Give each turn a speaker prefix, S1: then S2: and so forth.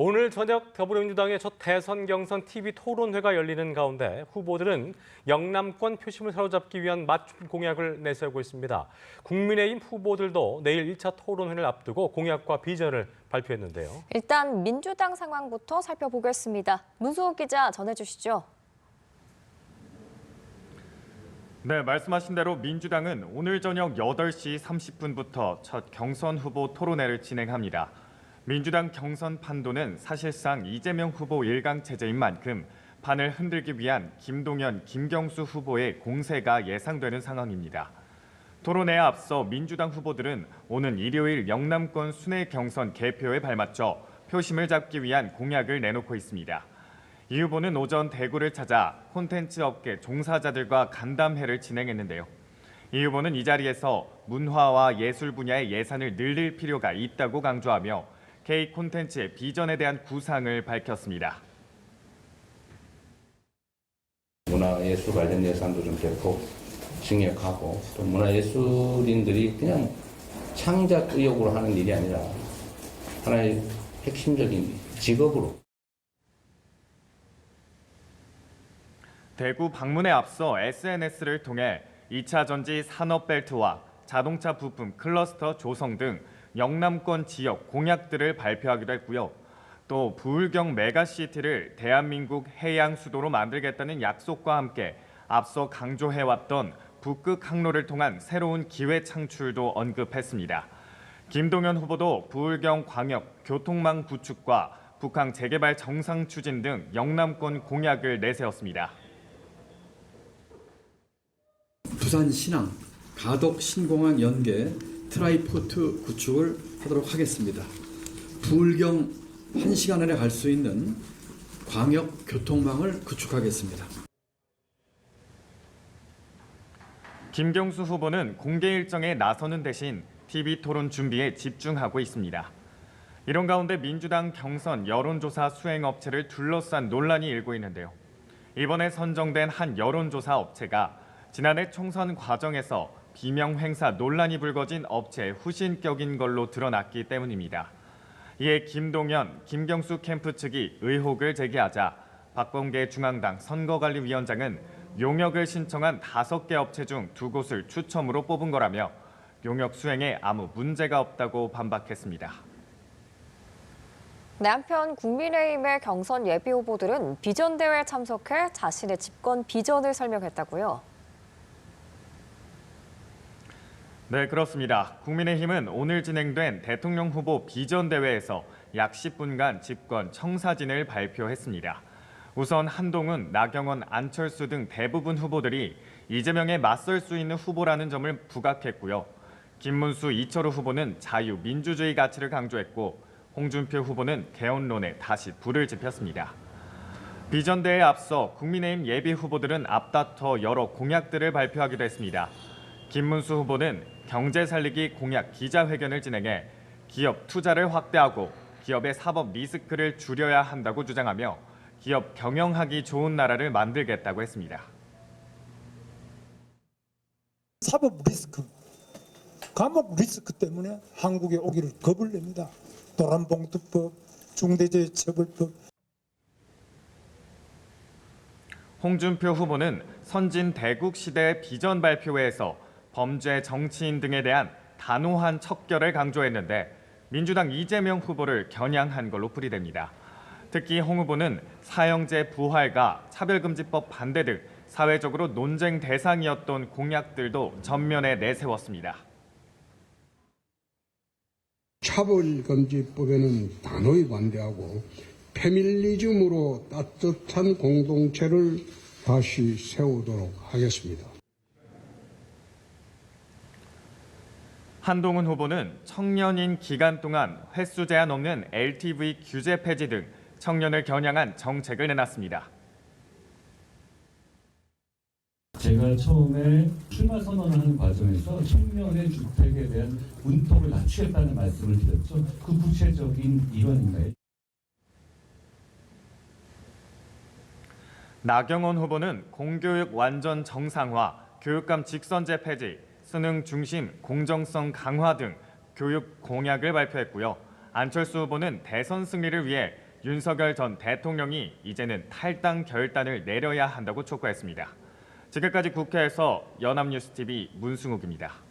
S1: 오늘 저녁 더불어민주당의 첫 대선 경선 TV 토론회가 열리는 가운데 후보들은 영남권 표심을 사로잡기 위한 맞춤 공약을 내세우고 있습니다. 국민의힘 후보들도 내일 1차 토론회를 앞두고 공약과 비전을 발표했는데요.
S2: 일단 민주당 상황부터 살펴보겠습니다. 문수호 기자 전해주시죠.
S3: 네, 말씀하신 대로 민주당은 오늘 저녁 8시 30분부터 첫 경선 후보 토론회를 진행합니다. 민주당 경선 판도는 사실상 이재명 후보 일강 체제인 만큼 판을 흔들기 위한 김동연, 김경수 후보의 공세가 예상되는 상황입니다. 토론회에 앞서 민주당 후보들은 오는 일요일 영남권 순회 경선 개표에 발맞춰 표심을 잡기 위한 공약을 내놓고 있습니다. 이 후보는 오전 대구를 찾아 콘텐츠 업계 종사자들과 간담회를 진행했는데요. 이 후보는 이 자리에서 문화와 예술 분야의 예산을 늘릴 필요가 있다고 강조하며 K 콘텐츠의 비전에 대한 구상을 밝혔습니다.
S4: 문화예술 관련 예산도 좀 대폭 증액하고 또 문화예술인들이 그냥 창작 의욕으로 하는 일이 아니라 하나의 핵심적인 직업으로.
S3: 대구 방문에 앞서 SNS를 통해 2차 전지 산업벨트와 자동차 부품 클러스터 조성 등 영남권 지역 공약들을 발표하기도 했고요. 또 부울경 메가시티를 대한민국 해양 수도로 만들겠다는 약속과 함께 앞서 강조해왔던 북극 항로를 통한 새로운 기회 창출도 언급했습니다. 김동연 후보도 부울경 광역 교통망 구축과 북항 재개발 정상 추진 등 영남권 공약을 내세웠습니다.
S5: 부산 신항, 가덕 신공항 연계 트라이포트 구축을 하도록 하겠습니다. 부울경 1시간 안에 갈 수 있는 광역 교통망을 구축하겠습니다.
S3: 김경수 후보는 공개 일정에 나서는 대신 TV 토론 준비에 집중하고 있습니다. 이런 가운데 민주당 경선 여론조사 수행업체를 둘러싼 논란이 일고 있는데요. 이번에 선정된 한 여론조사 업체가 지난해 총선 과정에서 비명 행사 논란이 불거진 업체의 후신격인 걸로 드러났기 때문입니다. 이에 김동연, 김경수 캠프 측이 의혹을 제기하자 박범계 중앙당 선거관리위원장은 용역을 신청한 5개 업체 중 2곳을 추첨으로 뽑은 거라며 용역 수행에 아무 문제가 없다고 반박했습니다.
S2: 네, 한편 국민의힘의 경선 예비 후보들은 비전 대회에 참석해 자신의 집권 비전을 설명했다고요.
S3: 네, 그렇습니다. 국민의힘은 오늘 진행된 대통령 후보 비전 대회에서 약 10분간 집권 청사진을 발표했습니다. 우선 한동훈, 나경원, 안철수 등 대부분 후보들이 이재명에 맞설 수 있는 후보라는 점을 부각했고요. 김문수, 이철우 후보는 자유, 민주주의 가치를 강조했고 홍준표 후보는 개헌론에 다시 불을 지폈습니다. 비전 대회에 앞서 국민의힘 예비 후보들은 앞다퉈 여러 공약들을 발표하기도 했습니다. 김문수 후보는 경제 살리기 공약 기자회견을 진행해 기업 투자를 확대하고 기업의 사법 리스크를 줄여야 한다고 주장하며 기업 경영하기 좋은 나라를 만들겠다고 했습니다.
S6: 사법 리스크, 감옥 리스크 때문에 한국에 오기를 겁을 냅니다. 도란봉투법, 중대재해처벌법.
S3: 홍준표 후보는 선진 대국 시대 비전 발표회에서 범죄 정치인 등에 대한 단호한 척결을 강조했는데 민주당 이재명 후보를 겨냥한 걸로 풀이됩니다. 특히 홍 후보는 사형제 부활과 차별금지법 반대 등 사회적으로 논쟁 대상이었던 공약들도 전면에 내세웠습니다.
S7: 차별금지법에는 단호히 반대하고 페밀리즘으로 따뜻한 공동체를 다시 세우도록 하겠습니다.
S3: 한동훈 후보는 청년인 기간 동안 횟수 제한 없는 LTV 규제 폐지 등 청년을 겨냥한 정책을 내놨습니다.
S8: 제가 처음에 출마 선언을 하는 과정에서 청년의 주택에 대한 문턱을 낮추겠다는 말씀을 드렸죠. 그 구체적인 일환인가요?
S3: 나경원 후보는 공교육 완전 정상화, 교육감 직선제 폐지, 수능 중심 공정성 강화 등 교육 공약을 발표했고요. 안철수 후보는 대선 승리를 위해 윤석열 전 대통령이 이제는 탈당 결단을 내려야 한다고 촉구했습니다. 지금까지 국회에서 연합뉴스TV 문승욱입니다.